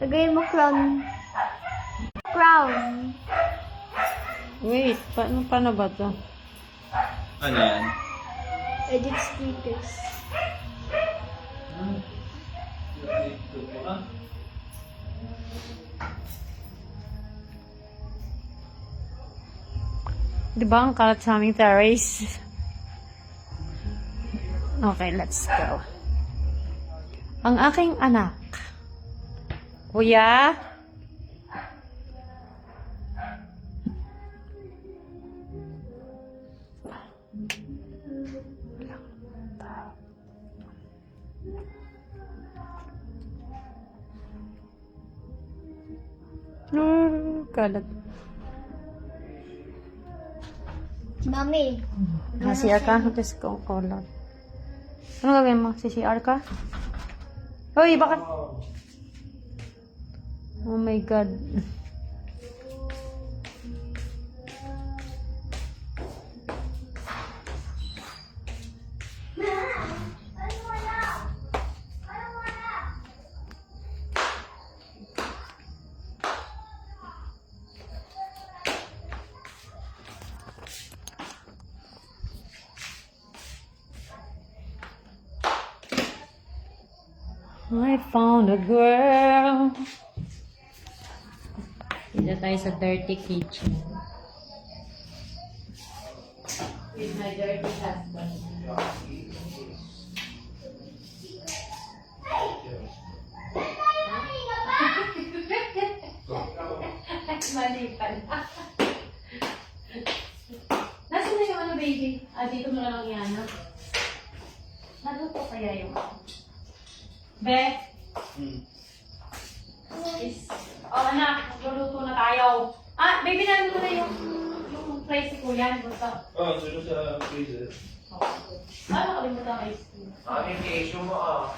Lagay mo crown. Crown. Wait, paano ba to? Ano yan? Edit stickers. Di ba ang kalat sa aming terrace? Okay, let's go. Ang aking anak. Kuya? Kalat. Mami. CR ka? Just go color. Ano gagawin mo? CR ka? Uy, bakit? Oh my God. I found a girl. Dito tayo sa dirty kitchen. With my dirty husband. Mali pala. Nasaan na yung ano, baby? Dito mo na lang yan, ha? Naluto kaya yung... Be? Oh, anak, magluluto na tayo. Baby, nandun na yung tricycle yan. Oo, sino sa freezer? Nakalimutan kayo school. Yung tissue mo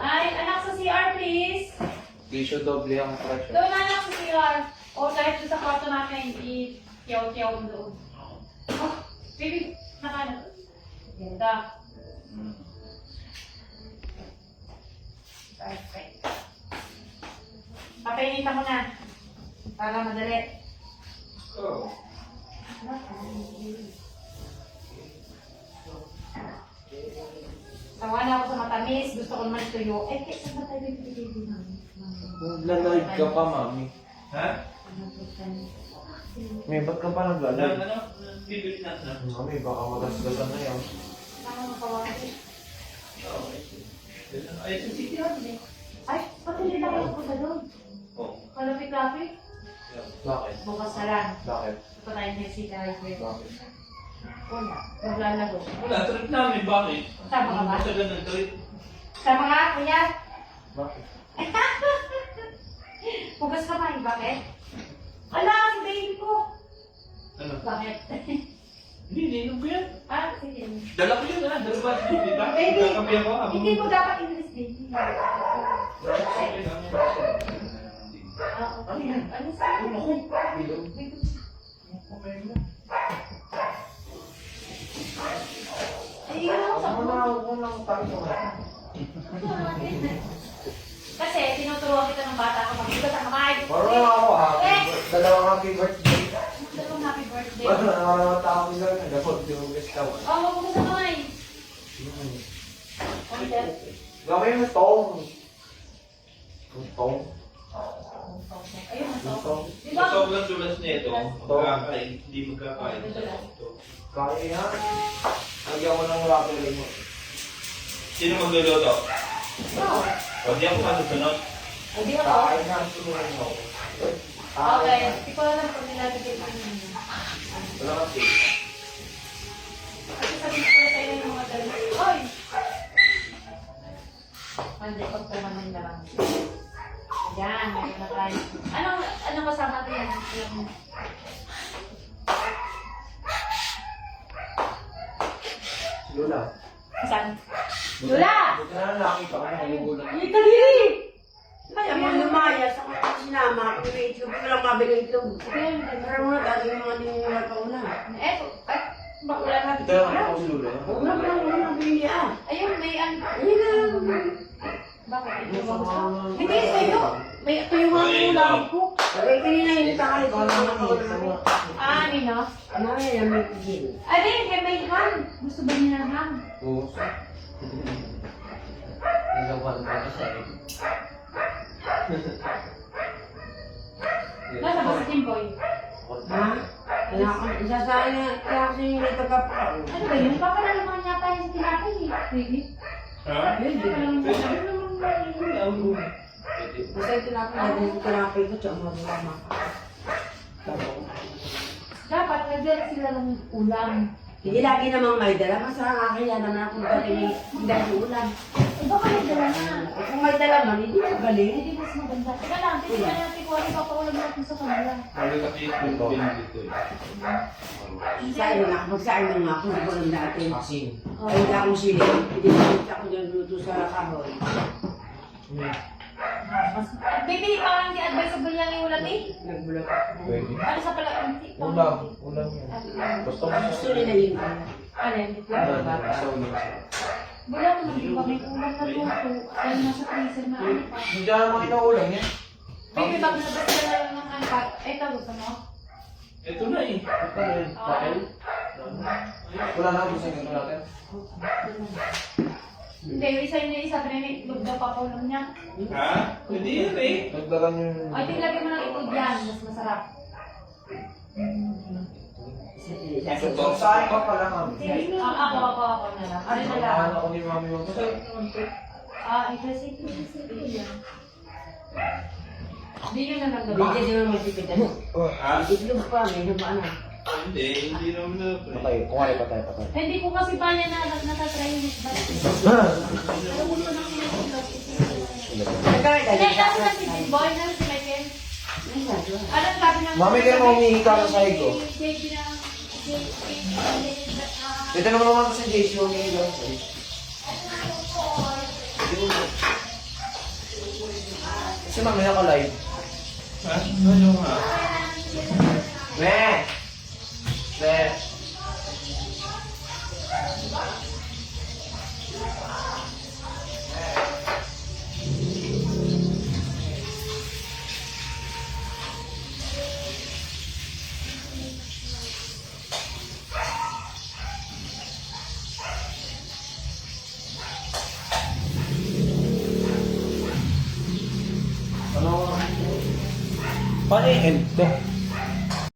Ay, anak sa CR, please. Tissue doble ang presyo. Doon na anak sa CR. O, kahit doon sa kwarto natin, i-tiyaw-tiyaw mo doon. Oh, baby, nakano. Ganda. Perfect. Papainitan ko na. Para madali. Oo. Tawa na ako sa matamis. Gusto ko naman tuyo. Saan ba tayo bibili namin? Nagla-live ka pa, mami. Ha? May ba't ka pa nagla-live? Ano? Bibili natin. Mami, baka magasgasan na yan. Nakakawagi. Ay, sa city natin eh. Ay, pati hindi tayo punta doon. Oo. Kalapit-lapit. Bakit? Bukas na lang. Bakit? Ito tayo next week. Bakit? Wala. Maglalago. Wala, trip namin. Bakit? Sama ka ba? Matagal ng trip. Sama ka, kuya? Bakit? Bukas ka ba? Bakit? Ala, si baby ko. Ano? Bakit? Hindi, ninom ko yan. Sige. Dala ko yun Dala ba? Di ba? Baby, Kakapi ako hindi mo dapat English, baby. Ano yan? Ano sa akin? Ay, ano sa Kasi tinuturuan kita ng bata ko magbigas ang kamay. Marunong ako dalawang happy birthday. Dalawang happy birthday. Ano, nakaramat ako lang. Dapat tinugas ka. Magbigas ang kamay. Gawin mo tong. Tong. Ayun, ito. Tong. Diba? Sobrang tulas nito. Magkakain. Hindi magkakain. Kaya yan. Lagyan ko ng rubber mo. Sino magluluto? Oo. O, di ako masusunod. Hindi ako. Kain na. Sumunod mo. Okay. Hindi ko alam kung nilalagay pa niyo. Wala kasi. Kasi sabi ko na tayo yung mga dali. Oy! Hindi, pagpumanan na lang. Ayan, meron na tayo. Anong kasama ito yan? Lula. Saan? Lula! Buti na lang nakita ko na nagugulat. Ay, kadiri! Kaya mo lumaya sa mga sinama, kung may itlog ko lang mabiling itlog. Pero muna dati yung mga tinungulat pa una. Baka wala na. Ito yung ako si Lula. Una pa lang muna nabili niya. Ayun, may ano. Ayun na. Bakit? Hindi, sa'yo. May tuyungan ko ulam ko. Ay, kanina yung takay ko na namin. Ah, nino? Ano yan, may pigil. Ade, may ham. Gusto ba niya ng ham? Oo. Nagawan ko na siya eh. Nasa ba si Timboy? Ha? Isasahin na, kaya kasi yung ito ka pa. Ano ba yun? Papadala naman yata yung sa tinapay eh. Really? Ha? Basta ito na ako natin yung tinapay ko, tsaka mabulama. Dapat nagdala sila ng ulam. Hindi lagi namang may dala, masarang kaya naman akong dali dahil ulam. Eh, baka nagdala na. Kung may dala man, hindi na galing. Hindi mas maganda. Teka lang, titignan natin kung ano papaulam natin sa kanila. Sabi kasi yung dito eh. Magsain na nga ako, hindi ko alam dati. Asin. Ay, hindi akong sili. Hindi ko ako dyan luto sa kahoy. Baby, parang di advisable yan yung ulam eh. Nagbulak ako. Pwede. Ano sa pala? Ulam. Ulam yan. Gusto mo Gusto nila yun. Alin? Wala ko naging kami ulam na luto. Dahil nasa freezer na ano pa. Hindi naman inaulam yan. Baby, bag nabasila lang ng ano pa. Ito, gusto mo? Ito na eh. Ito yun. Papel. Wala na gusto nyo natin. Hindi, yung isa yun yung isa. Pinamit, lug daw papaulam niya. Ha? Hindi yun eh. Nagdagan yung... Ay, lagyan mo ng itlog yan. Mas masarap. Saan pa pala kami? Ako na lang. Ano na lang? Ako ni Mami mo. Ito yan. Hindi nyo na Hindi nagagawa. kasi naman magsipitan. Ha? Itlog pa, medyo maano. Hindi naman na. Patay. Kumari patay. Hindi ko kasi pa niya natatry yung isbat. Pero gusto nang itlog. Nagkakit Hindi, tayo. kasi na si Boy na si Michael. Anong sabi ng... Mami, kayo mo humihingi ka sa sahig ko. JP ng... Ito naman ko sa JC humihingi ka sa sahig. Kasi mamaya ka live. Ha? Ano nga? Me! Me! Ano? Paano yung end to?